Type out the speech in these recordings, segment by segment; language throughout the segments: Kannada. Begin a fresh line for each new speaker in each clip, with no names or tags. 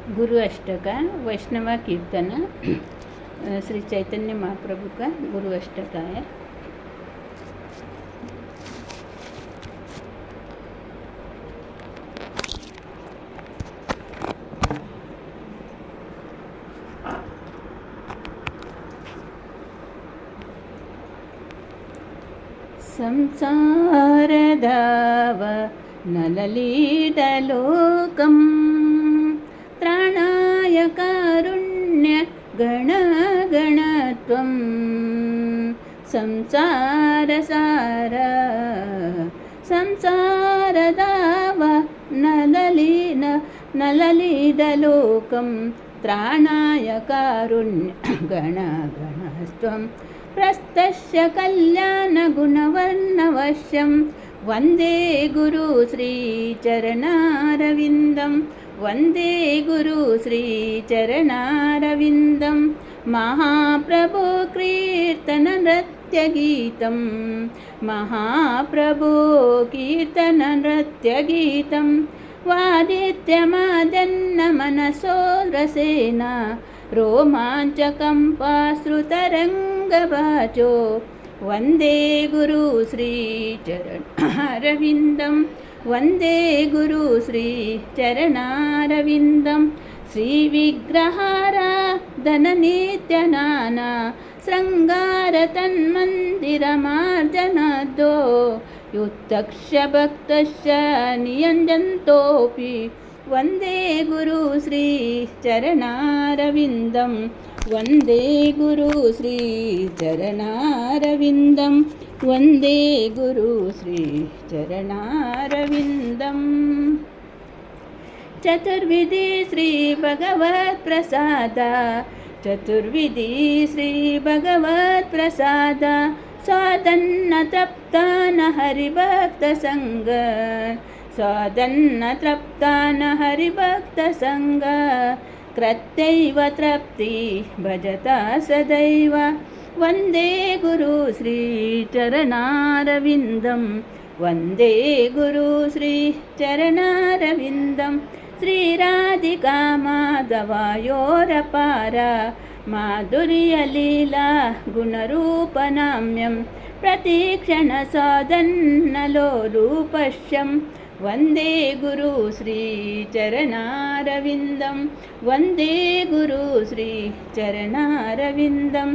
गुरु अष्टक वैष्णव कीर्तन श्री चैतन्य महाप्रभु का गुरु अष्टक है। ಸಂಸಾರದವ ನಲಲಿದಲೋಕಂ ತ್ರಾಣಾಯ ಕಾರುಣ್ಯ ಗಣಗಣತ್ವಂ ಸಂಸಾರಸಾರ ಸಂಸಾರದವ ನಲಲಿದಲೋಕಂ ತ್ರಾಣಾಯ ಕಾರುಣ್ಯ ಗಣಗಣಸ್ತ್ವಂ ಪ್ರಸ್ತಸ್ಯ ಕಲ್ಯಾಣ ಗುಣವರ್ಣವಶ್ಯಂ ವಂದೇ ಗುರು ಶ್ರೀ ಚರಣಾರವಿಂದಂ ವಂದೇ ಗುರು ಶ್ರೀ ಚರಣಾರವಿಂದಂ ಮಹಾಪ್ರಭೋ ಕೀರ್ತನ ನೃತ್ಯ ಗೀತಂ ಮಹಾಪ್ರಭೋ ಕೀರ್ತನ ನೃತ್ಯ ಗೀತಂ ವಾದಿತ್ಯಮಾದನ್ನ ಮನಸೋ ರಸೇನ ರೋಮಾಂಚಕಂಪಾಶ್ರುತರಂಗವಾಚೋ ವಂದೇ ಗುರು ಶ್ರೀ ಚರಣಾರವಿಂದಂ ವಂದೇ ಗುರು ಶ್ರೀ ಚರಣಾರವಿಂದಂ ಶ್ರೀ ವಿಗ್ರಹಾರಾಧನ ನಿತ್ಯನಾನ ಶೃಂಗಾರ ತನ್ಮಂದಿರಮಾರ್ಜನದೋ ಯುತ್ತಕ್ಷ ಭಕ್ತಶ್ಚ ನಿಯಂಜಂತೋಪಿ ವಂದೇ ಗುರು ಶ್ರೀ ಚರಣಾರವಿಂದಂ ವಂದೇ ಗುರು ಶ್ರೀ ಚರಣಾರವಿಂದಂ ವಂದೇ ಗುರು ಶ್ರೀ ಚರಣಾರವಿಂದಂ ಚತುರ್ವಿಧಿ ಶ್ರೀ ಭಗವತ್ ಪ್ರಸಾದ ಚತುರ್ವಿಧಿ ಶ್ರೀ ಭಗವತ್ ಪ್ರಸಾದ ಸ್ವಾದನ್ನ ತಪ್ತಾನ ಹರಿಭಕ್ತ ಸಂಗ ಸ್ವಾದನ್ನ ತೃಪ್ತಾನ ಹರಿಭಕ್ತ ಸಂಗ ಕೃತ್ಯೈವ ತೃಪ್ತಿ ಭಜತಾ ಸದೈವ ವಂದೇ ಗುರು ಶ್ರೀ ಚರಣಾರವಿಂದಂ ವಂದೇ ಗುರು ಶ್ರೀ ಚರಣಾರವಿಂದಂ ಶ್ರೀರಾಧಿಕಾ ಮಾಧವಾಯೋರಪಾರ ಮಾಧುರ್ಯ ಲೀಲಾ ಗುಣರೂಪನಾಮ್ಯಂ ಪ್ರತೀಕ್ಷಣ ಸಾಧನ್ನಲೋ ರೂಪಶ್ಯಂ ವಂದೇ ಗುರು ಶ್ರೀ ಚರಣಾರವಿಂದಂ ವಂದೇ ಗುರು ಶ್ರೀ ಚರಣಾರವಿಂದಂ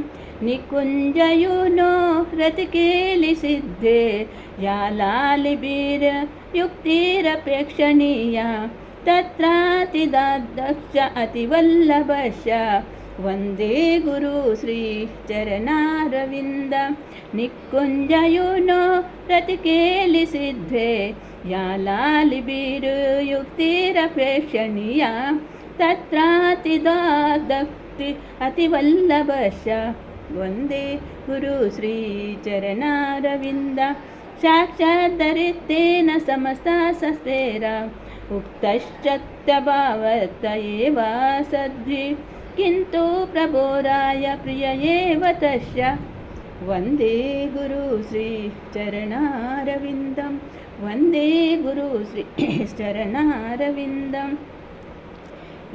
ನಿಕುಂಜಯುನೋ ರತಿಕೇಲಿ ಸಿದ್ಧೆ ಯಾಲಾಲಿಬೀರ ಯುಕ್ತಿರಪೇಕ್ಷಣೀಯ ತತ್ರಾತಿದಾದಕ್ಷ ಅತಿವಲ್ಲಭಶ್ಚ ವಂದೇ ಗುರು ಶ್ರೀ ಚರಣಾರವಿಂದ ನಿಕುಂಜಯುನೋ ರತಿಕೇಲಿ ಸಿದ್ಧೆ ಯಾಲಾಲಿಬೀರು ಯುಕ್ತಿರಪೇಕ್ಷಣೀಯ ತತ್ರಾತಿದಾದಕ್ತಿ ಅತಿವಲ್ಲಭಶ್ಚ ವಂದೇ ಗುರು ಶ್ರೀ ಚರಣಾರವಿಂದ ಸಾಕ್ಷಾದರಿತ್ತೇನ ಸಮಸ್ತ ಸಸ್ತೇರ ಉಕ್ತಶ್ಚತ್ಯಭಾವತ ಏವ ಸದ್ವಿ ಕಿಂತು ಪ್ರಬೋರಾಯ ಪ್ರಿಯ ಏವ ತಸ್ಯ ವಂದೇ ಗುರು ಶ್ರೀ ಚರಣಾರವಿಂದಂ ವಂದೇ ಗುರು ಶ್ರೀ ಚರಣಾರವಿಂದಂ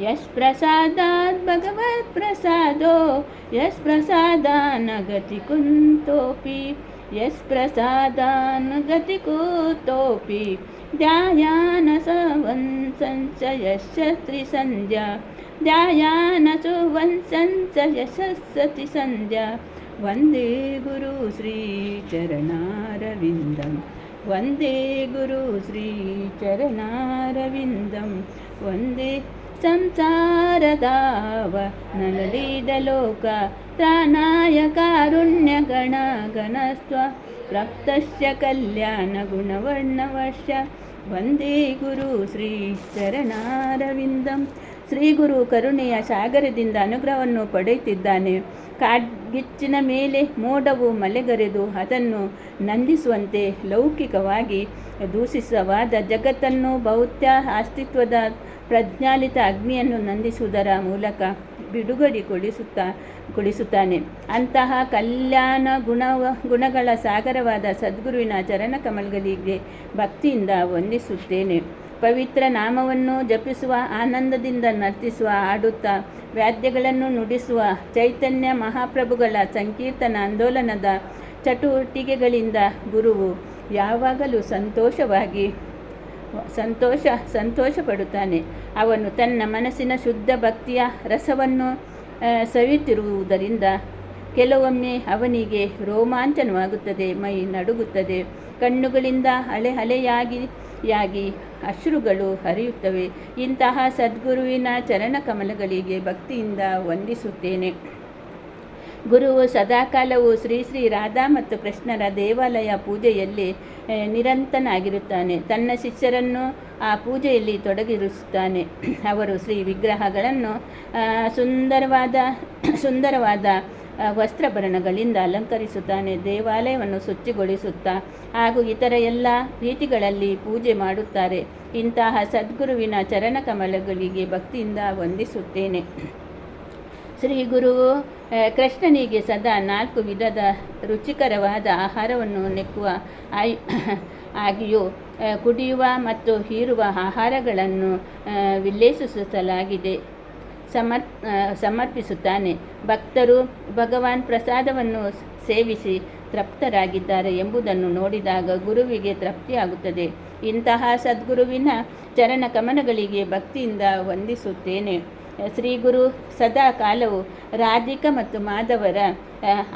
ಯಸ್ ಪ್ರಸಾದಾತ್ ಭಗವತ್ ಪ್ರಸಾದೋ ಯಸ್ ಪ್ರಸಾದಾನ ಗತಿ ಕುಂತೋಪಿ ಯಸ್ ಪ್ರಸಾದಾನ ಗತಿ ಕೂತೋಪಿ ಧ್ಯಾಯಾನ ಸವಂಸಂಚ ಯಶಸ್ತ್ರಿ ಸಂಧ್ಯಾ ಧ್ಯಾಯಾನ ಸುವಂಸಂಚ ಯಶಸ್ಸತಿ ಸಂಧ್ಯಾ ವಂದೇ ಗುರು ಶ್ರೀ ಚರಣಾರವಿಂದಂ ವಂದೇ ಗುರು ಶ್ರೀ ಚರಣಾರವಿಂದಂ ವಂದೇ ಸಂಸಾರದಾವ ನಲಲಿದಲೋಕ ತ್ರಾಣಾಯ ಕಾರುಣ್ಯ ಗಣಗಣಸ್ತ್ವ ಪ್ರಾಪ್ತಸ್ಯ ಕಲ್ಯಾಣ ಗುಣವರ್ಣವಶ್ಯ ವಂದೇ ಗುರು ಶ್ರೀ ಚರಣಾರವಿಂದಂ ಶ್ರೀ ಗುರು ಕರುಣೆಯ ಸಾಗರದಿಂದ ಅನುಗ್ರಹವನ್ನು ಪಡೆಯುತ್ತಿದ್ದಾನೆ. ಕಾಡ್ಗಿಚ್ಚಿನ ಮೇಲೆ ಮೋಡವು ಮಲೆಗರೆದು ಅದನ್ನು ನಂದಿಸುವಂತೆ ಲೌಕಿಕವಾಗಿ ದೂಷಿತವಾದ ಜಗತ್ತನ್ನು ಭೌತ್ಯ ಅಸ್ತಿತ್ವದ ಪ್ರಜ್ಞಾಲಿತ ಅಗ್ನಿಯನ್ನು ನಂದಿಸುವುದರ ಮೂಲಕ ಬಿಡುಗಡೆಗೊಳಿಸುತ್ತಾನೆ. ಅಂತಹ ಕಲ್ಯಾಣ ಗುಣಗಳ ಸಾಗರವಾದ ಸದ್ಗುರುವಿನ ಚರಣಕಮಲಗಳಿಗೆ ಭಕ್ತಿಯಿಂದ ವಂದಿಸುತ್ತೇನೆ. ಪವಿತ್ರ ನಾಮವನ್ನು ಜಪಿಸುವ, ಆನಂದದಿಂದ ನರ್ತಿಸುವ, ಆಡುತ್ತಾ ವಾದ್ಯಗಳನ್ನು ನುಡಿಸುವ ಚೈತನ್ಯ ಮಹಾಪ್ರಭುಗಳ ಸಂಕೀರ್ತನ ಆಂದೋಲನದ ಚಟುವಟಿಕೆಗಳಿಂದ ಗುರುವು ಯಾವಾಗಲೂ ಸಂತೋಷಪಡುತ್ತಾನೆ. ಅವನು ತನ್ನ ಮನಸ್ಸಿನ ಶುದ್ಧ ಭಕ್ತಿಯ ರಸವನ್ನು ಸವಿಯುತ್ತಿರುವುದರಿಂದ ಕೆಲವೊಮ್ಮೆ ಅವನಿಗೆ ರೋಮಾಂಚನವಾಗುತ್ತದೆ, ಮೈ ನಡುಗುತ್ತದೆ, ಕಣ್ಣುಗಳಿಂದ ಅಲೆಯಾಗಿ ಅಶ್ರುಗಳು ಹರಿಯುತ್ತವೆ. ಇಂತಹ ಸದ್ಗುರುವಿನ ಚರಣಕಮಲಗಳಿಗೆ ಭಕ್ತಿಯಿಂದ ವಂದಿಸುತ್ತೇನೆ. ಗುರುವು ಸದಾಕಾಲವೂ ಶ್ರೀ ಶ್ರೀ ರಾಧಾ ಮತ್ತು ಕೃಷ್ಣರ ದೇವಾಲಯ ಪೂಜೆಯಲ್ಲಿ ನಿರಂತನಾಗಿರುತ್ತಾನೆ. ತನ್ನ ಶಿಷ್ಯರನ್ನು ಆ ಪೂಜೆಯಲ್ಲಿ ತೊಡಗಿರಿಸುತ್ತಾನೆ. ಅವರು ಶ್ರೀ ವಿಗ್ರಹಗಳನ್ನು ಸುಂದರವಾದ ವಸ್ತ್ರಾಭರಣಗಳಿಂದ ಅಲಂಕರಿಸುತ್ತಾನೆ. ದೇವಾಲಯವನ್ನು ಶುಚಿಗೊಳಿಸುತ್ತಾ ಹಾಗೂ ಇತರ ಎಲ್ಲ ರೀತಿಗಳಲ್ಲಿ ಪೂಜೆ ಮಾಡುತ್ತಾರೆ. ಇಂತಹ ಸದ್ಗುರುವಿನ ಚರಣಕಮಲಗಳಿಗೆ ಭಕ್ತಿಯಿಂದ ವಂದಿಸುತ್ತೇನೆ. ಶ್ರೀ ಗುರುವು ಕೃಷ್ಣನಿಗೆ ಸದಾ 4 ವಿಧದ ರುಚಿಕರವಾದ ಆಹಾರವನ್ನು ನೆಕ್ಕುವ ಆಗಿಯೂ ಕುಡಿಯುವ ಮತ್ತು ಹೀರುವ ಆಹಾರಗಳನ್ನು ವಿಲೇಸಿಸಲಾಗಿದೆ ಸಮರ್ಪಿಸುತ್ತಾನೆ. ಭಕ್ತರು ಭಗವಾನ್ ಪ್ರಸಾದವನ್ನು ಸೇವಿಸಿ ತೃಪ್ತರಾಗಿದ್ದಾರೆ ಎಂಬುದನ್ನು ನೋಡಿದಾಗ ಗುರುವಿಗೆ ತೃಪ್ತಿಯಾಗುತ್ತದೆ. ಇಂತಹ ಸದ್ಗುರುವಿನ ಚರಣಕಮಲಗಳಿಗೆ ಭಕ್ತಿಯಿಂದ ವಂದಿಸುತ್ತೇನೆ. ಶ್ರೀ ಗುರು ಸದಾ ಕಾಲವು ರಾಧಿಕಾ ಮತ್ತು ಮಾಧವರ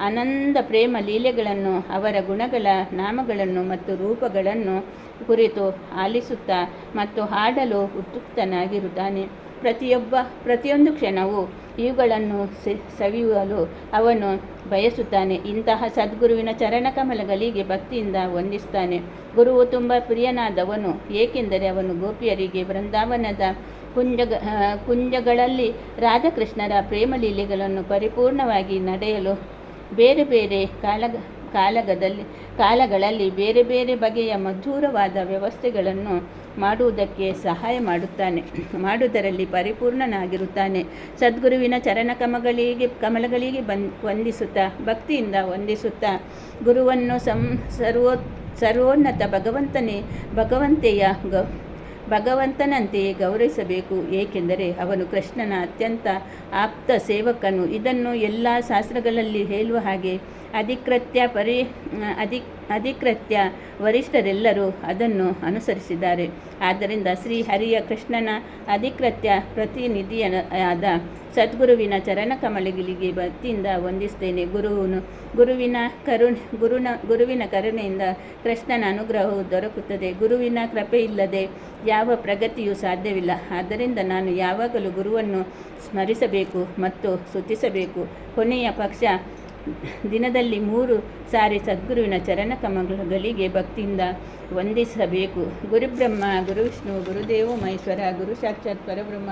ಆನಂದ ಪ್ರೇಮ ಲೀಲೆಗಳನ್ನು, ಅವರ ಗುಣಗಳ ನಾಮಗಳನ್ನು ಮತ್ತು ರೂಪಗಳನ್ನು ಕುರಿತು ಆಲಿಸುತ್ತಾ ಮತ್ತು ಹಾಡಲು ಉತ್ಸುಕನಾಗಿರುತ್ತಾನೆ. ಪ್ರತಿಯೊಂದು ಕ್ಷಣವೂ ಇವುಗಳನ್ನು ಸವಿಯಲು ಅವನು ಬಯಸುತ್ತಾನೆ. ಇಂತಹ ಸದ್ಗುರುವಿನ ಚರಣಕಮಲಗಳಿಗೆ ಭಕ್ತಿಯಿಂದ ವಂದಿಸುತ್ತಾನೆ. ಗುರುವು ತುಂಬ ಪ್ರಿಯನಾದವನು, ಏಕೆಂದರೆ ಅವನು ಗೋಪಿಯರಿಗೆ ಬೃಂದಾವನದ ಕುಂಜಗಳಲ್ಲಿ ರಾಧಾಕೃಷ್ಣರ ಪ್ರೇಮಲೀಲೆಗಳನ್ನು ಪರಿಪೂರ್ಣವಾಗಿ ನಡೆಯಲು ಬೇರೆ ಬೇರೆ ಕಾಲಗಳಲ್ಲಿ ಬೇರೆ ಬೇರೆ ಬಗೆಯ ಮಧುರವಾದ ವ್ಯವಸ್ಥೆಗಳನ್ನು ಮಾಡುವುದಕ್ಕೆ ಸಹಾಯ ಮಾಡುವುದರಲ್ಲಿ ಪರಿಪೂರ್ಣನಾಗಿರುತ್ತಾನೆ. ಸದ್ಗುರುವಿನ ಕಮಲಗಳಿಗೆ ವಂದಿಸುತ್ತಾ ಭಕ್ತಿಯಿಂದ ವಂದಿಸುತ್ತಾ ಗುರುವನ್ನು ಸರ್ವೋನ್ನತ ಭಗವಂತನಂತೆಯೇ ಗೌರವಿಸಬೇಕು, ಏಕೆಂದರೆ ಅವನು ಕೃಷ್ಣನ ಅತ್ಯಂತ ಆಪ್ತ ಸೇವಕನು. ಇದನ್ನು ಎಲ್ಲ ಶಾಸ್ತ್ರಗಳಲ್ಲಿ ಹೇಳುವ ಹಾಗೆ ಅಧಿಕೃತ್ಯ ವರಿಷ್ಠರೆಲ್ಲರೂ ಅದನ್ನು ಅನುಸರಿಸಿದ್ದಾರೆ. ಆದ್ದರಿಂದ ಶ್ರೀಹರಿಯ ಕೃಷ್ಣನ ಅಧಿಕೃತ್ಯ ಪ್ರತಿನಿಧಿಯಾದ ಸದ್ಗುರುವಿನ ಚರಣಕಮಲಗಳಿಗೆ ಭಕ್ತಿಯಿಂದ ವಂದಿಸುತ್ತೇನೆ. ಗುರುವಿನ ಕರುಣೆಯಿಂದ ಕೃಷ್ಣನ ಅನುಗ್ರಹವು ದೊರಕುತ್ತದೆ. ಗುರುವಿನ ಕೃಪೆಯಿಲ್ಲದೆ ಯಾವ ಪ್ರಗತಿಯೂ ಸಾಧ್ಯವಿಲ್ಲ. ಆದ್ದರಿಂದ ನಾನು ಯಾವಾಗಲೂ ಗುರುವನ್ನು ಸ್ಮರಿಸಬೇಕು ಮತ್ತು ಸ್ತುತಿಸಬೇಕು. ಕೊನೆಯ ಪಕ್ಷ ದಿನದಲ್ಲಿ 3 ಸಾರಿ ಸದ್ಗುರುವಿನ ಚರಣಕಮಲಗಳಿಗೆ ಭಕ್ತಿಯಿಂದ ವಂದಿಸಬೇಕು. ಗುರುಬ್ರಹ್ಮ ಗುರುವಿಷ್ಣು ಗುರುದೇವೋ ಮಹೇಶ್ವರ, ಗುರು ಸಾಕ್ಷಾತ್ ಪರಬ್ರಹ್ಮ,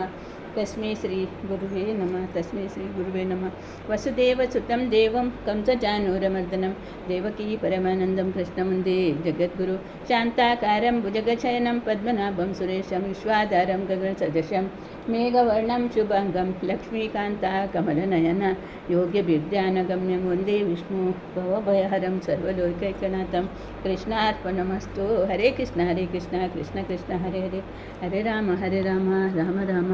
ತಸ್ಮೈ ಶ್ರೀ ಗುರುವೇ ನಮಃ. ತಸ್ಮೈ ಶ್ರೀ ಗುರುವೇ ನಮಃ. ವಸುದೇವ ಸುತಂ ದೇವಂ ಕಂಸಚಾನೂರಮರ್ದನಂ ದೇವಕೀ ಪರಮಾನಂದಂ ಕೃಷ್ಣಮುಂದೇ ಜಗದ್ಗುರು ಶಾಂತಾಕಾರಂ ಭುಜಗಶಯನಂ ಪದ್ಮನಾಭಂ ಸುರೇಶಂ ವಿಶ್ವಾಧಾರಂ ಗಗನಸದೃಶಂ ಮೇಘವರ್ಣಂ ಶುಭಾಂಗಂ ಲಕ್ಷ್ಮೀಕಾಂತ ಕಮಲನಯನ ಯೋಗ್ಯಭಿರ್ಧ್ಯಾನಗಮ್ಯಂ ವಂದೇ ವಿಷ್ಣು ಭವಭಯಹರಂ ಸರ್ವಲೋಕೈಕನಾಥಂ. ಕೃಷ್ಣಾರ್ಪಣಮಸ್ತು. ಹರೇ ಕೃಷ್ಣ ಕೃಷ್ಣ ಕೃಷ್ಣ ಹರೇ ಹರೇ, ಹರೇ ರಾಮ ರಾಮ ರಾಮ